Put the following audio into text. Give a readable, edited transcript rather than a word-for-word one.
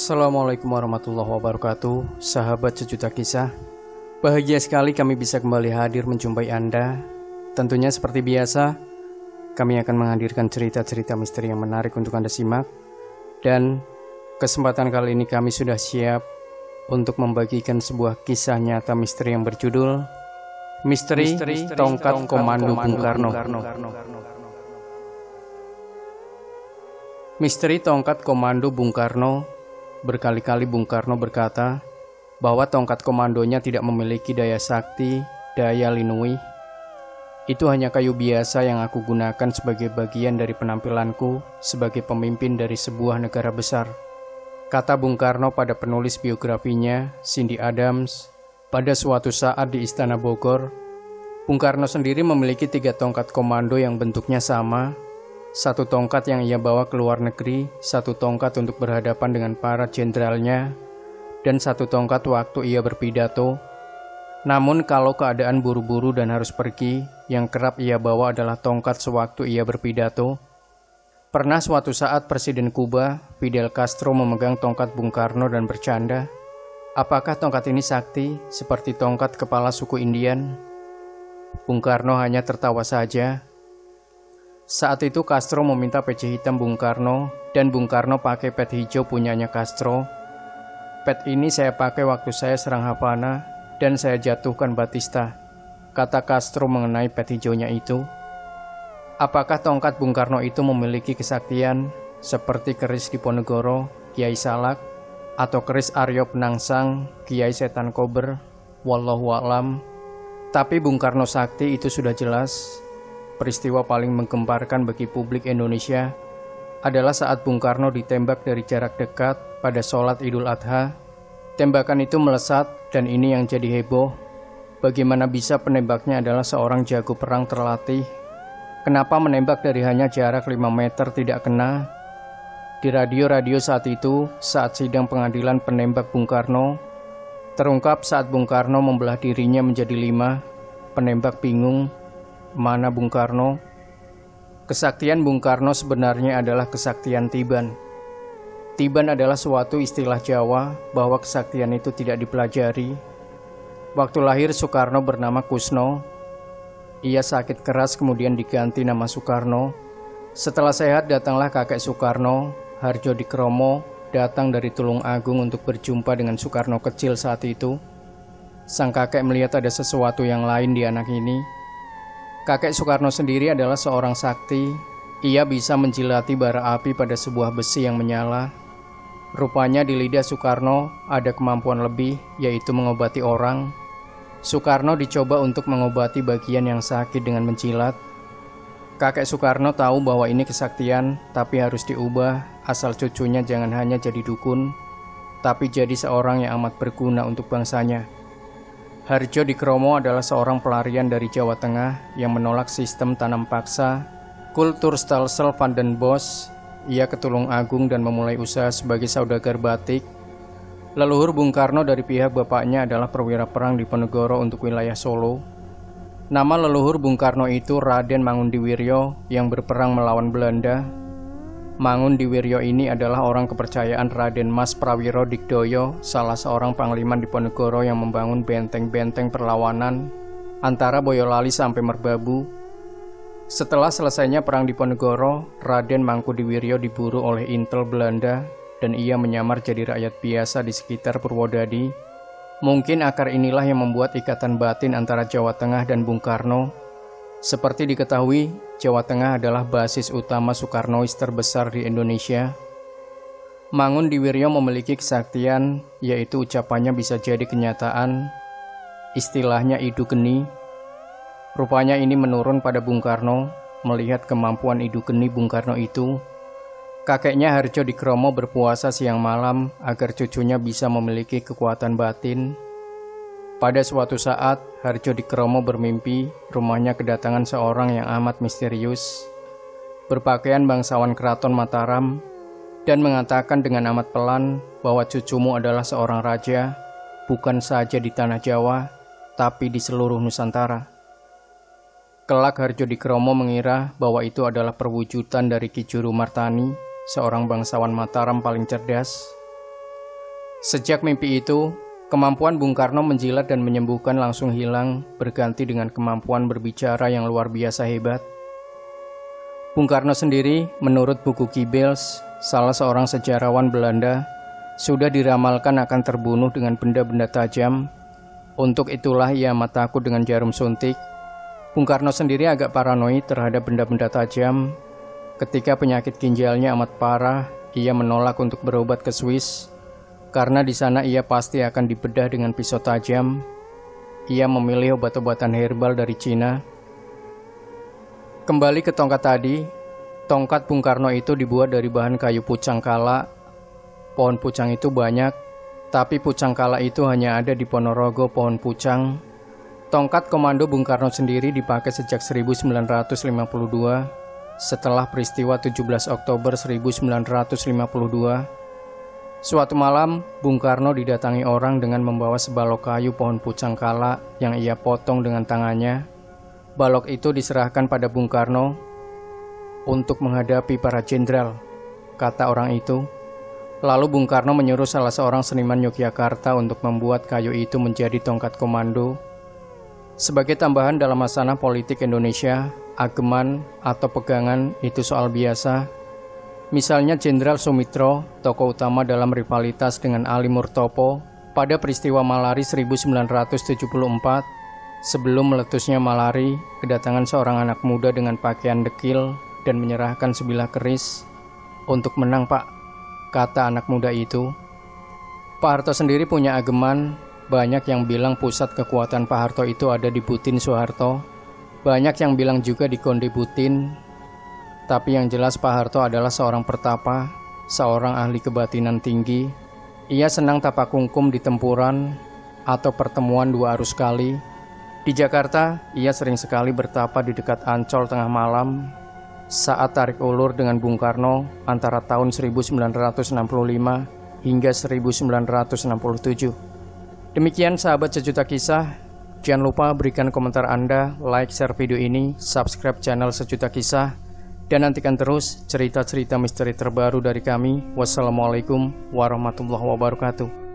Assalamualaikum warahmatullahi wabarakatuh, sahabat sejuta kisah. Bahagia sekali kami bisa kembali hadir menjumpai Anda. Tentunya seperti biasa, kami akan menghadirkan cerita-cerita misteri yang menarik untuk Anda simak. Dan kesempatan kali ini kami sudah siap untuk membagikan sebuah kisah nyata misteri yang berjudul Misteri Tongkat Komando Bung Karno. Misteri Tongkat Komando Bung Karno. Berkali-kali Bung Karno berkata bahwa tongkat komandonya tidak memiliki daya sakti, daya linui. Itu hanya kayu biasa yang aku gunakan sebagai bagian dari penampilanku sebagai pemimpin dari sebuah negara besar. Kata Bung Karno pada penulis biografinya, Cindy Adams, pada suatu saat di Istana Bogor. Bung Karno sendiri memiliki 3 tongkat komando yang bentuknya sama. 1 tongkat yang ia bawa ke luar negeri, 1 tongkat untuk berhadapan dengan para jenderalnya, dan 1 tongkat waktu ia berpidato. Namun kalau keadaan buru-buru dan harus pergi, yang kerap ia bawa adalah tongkat sewaktu ia berpidato. Pernah suatu saat Presiden Kuba, Fidel Castro memegang tongkat Bung Karno dan bercanda, "Apakah tongkat ini sakti seperti tongkat kepala suku Indian?" Bung Karno hanya tertawa saja. Saat itu Castro meminta peci hitam Bung Karno, dan Bung Karno pakai pet hijau punyanya Castro. "Pet ini saya pakai waktu saya serang Havana, dan saya jatuhkan Batista," kata Castro mengenai pet hijaunya itu. Apakah tongkat Bung Karno itu memiliki kesaktian seperti keris Diponegoro, Kiai Salak, atau keris Aryo Penangsang, Kiai Setan Kober? Wallahu a'lam. Tapi Bung Karno sakti itu sudah jelas. Peristiwa paling menggemparkan bagi publik Indonesia adalah saat Bung Karno ditembak dari jarak dekat pada sholat Idul Adha. Tembakan itu melesat dan ini yang jadi heboh. Bagaimana bisa penembaknya adalah seorang jago perang terlatih? Kenapa menembak dari hanya jarak 5 meter tidak kena? Di radio-radio saat itu, saat sidang pengadilan penembak Bung Karno, terungkap saat Bung Karno membelah dirinya menjadi 5. Penembak bingung. Mana Bung Karno? Kesaktian Bung Karno sebenarnya adalah kesaktian tiban. Tiban adalah suatu istilah Jawa bahwa kesaktian itu tidak dipelajari. Waktu lahir Soekarno bernama Kusno. Ia sakit keras kemudian diganti nama Soekarno. Setelah sehat datanglah kakek Soekarno, Hardjodikromo, datang dari Tulung Agung untuk berjumpa dengan Soekarno kecil saat itu. Sang kakek melihat ada sesuatu yang lain di anak ini. Kakek Soekarno sendiri adalah seorang sakti. Ia bisa menjilati bara api pada sebuah besi yang menyala. Rupanya di lidah Soekarno ada kemampuan lebih, yaitu mengobati orang. Soekarno dicoba untuk mengobati bagian yang sakit dengan menjilat. Kakek Soekarno tahu bahwa ini kesaktian, tapi harus diubah asal cucunya jangan hanya jadi dukun, tapi jadi seorang yang amat berguna untuk bangsanya. Hardjodikromo adalah seorang pelarian dari Jawa Tengah yang menolak sistem tanam paksa, kultur Stelsel van den Bosch. Ia ke Tulung Agung dan memulai usaha sebagai saudagar batik. Leluhur Bung Karno dari pihak bapaknya adalah perwira perang Diponegoro untuk wilayah Solo. Nama leluhur Bung Karno itu Raden Mangundiwiryo yang berperang melawan Belanda. Mangundiwiryo ini adalah orang kepercayaan Raden Mas Prawiro Digdoyo, salah seorang panglima Diponegoro yang membangun benteng-benteng perlawanan antara Boyolali sampai Merbabu. Setelah selesainya perang Diponegoro, Raden Mangkudiwiryo diburu oleh intel Belanda dan ia menyamar jadi rakyat biasa di sekitar Purwodadi. Mungkin akar inilah yang membuat ikatan batin antara Jawa Tengah dan Bung Karno. Seperti diketahui, Jawa Tengah adalah basis utama Soekarnois terbesar di Indonesia. Mangundiwiryo memiliki kesaktian, yaitu ucapannya bisa jadi kenyataan. Istilahnya idu geni. Rupanya ini menurun pada Bung Karno. Melihat kemampuan idu geni Bung Karno itu, kakeknya Hardjodikromo berpuasa siang malam agar cucunya bisa memiliki kekuatan batin. Pada suatu saat, Hardjodikromo bermimpi rumahnya kedatangan seorang yang amat misterius, berpakaian bangsawan keraton Mataram, dan mengatakan dengan amat pelan bahwa cucumu adalah seorang raja, bukan saja di tanah Jawa, tapi di seluruh Nusantara. Kelak Hardjodikromo mengira bahwa itu adalah perwujudan dari Ki Juru Martani, seorang bangsawan Mataram paling cerdas. Sejak mimpi itu, kemampuan Bung Karno menjilat dan menyembuhkan langsung hilang, berganti dengan kemampuan berbicara yang luar biasa hebat. Bung Karno sendiri, menurut buku Goebbels, salah seorang sejarawan Belanda, sudah diramalkan akan terbunuh dengan benda-benda tajam. Untuk itulah ia amat takut dengan jarum suntik. Bung Karno sendiri agak paranoid terhadap benda-benda tajam. Ketika penyakit ginjalnya amat parah, ia menolak untuk berobat ke Swiss. Karena di sana ia pasti akan dibedah dengan pisau tajam. Ia memilih obat-obatan herbal dari Cina. Kembali ke tongkat tadi, tongkat Bung Karno itu dibuat dari bahan kayu pucang kala. Pohon pucang itu banyak, tapi pucang kala itu hanya ada di Ponorogo pohon pucang. Tongkat komando Bung Karno sendiri dipakai sejak 1952, setelah peristiwa 17 Oktober 1952. Suatu malam, Bung Karno didatangi orang dengan membawa sebalok kayu pohon pucang kala yang ia potong dengan tangannya. Balok itu diserahkan pada Bung Karno untuk menghadapi para jenderal, kata orang itu. Lalu Bung Karno menyuruh salah seorang seniman Yogyakarta untuk membuat kayu itu menjadi tongkat komando. Sebagai tambahan dalam masalah politik Indonesia, ageman atau pegangan itu soal biasa. Misalnya Jenderal Sumitro, tokoh utama dalam rivalitas dengan Ali Murtopo pada peristiwa Malari 1974. Sebelum meletusnya Malari, kedatangan seorang anak muda dengan pakaian dekil dan menyerahkan sebilah keris. Untuk menang, Pak, kata anak muda itu. Pak Harto sendiri punya ageman. Banyak yang bilang pusat kekuatan Pak Harto itu ada di Butin Soeharto. Banyak yang bilang juga di Konde Butin. Tapi yang jelas Pak Harto adalah seorang pertapa, seorang ahli kebatinan tinggi. Ia senang tapak kungkum di tempuran atau pertemuan dua arus kali. Di Jakarta, ia sering sekali bertapa di dekat Ancol tengah malam saat tarik ulur dengan Bung Karno antara tahun 1965 hingga 1967. Demikian sahabat Sejuta Kisah. Jangan lupa berikan komentar Anda, like, share video ini, subscribe channel Sejuta Kisah, dan nantikan terus cerita-cerita misteri terbaru dari kami. Wassalamualaikum warahmatullahi wabarakatuh.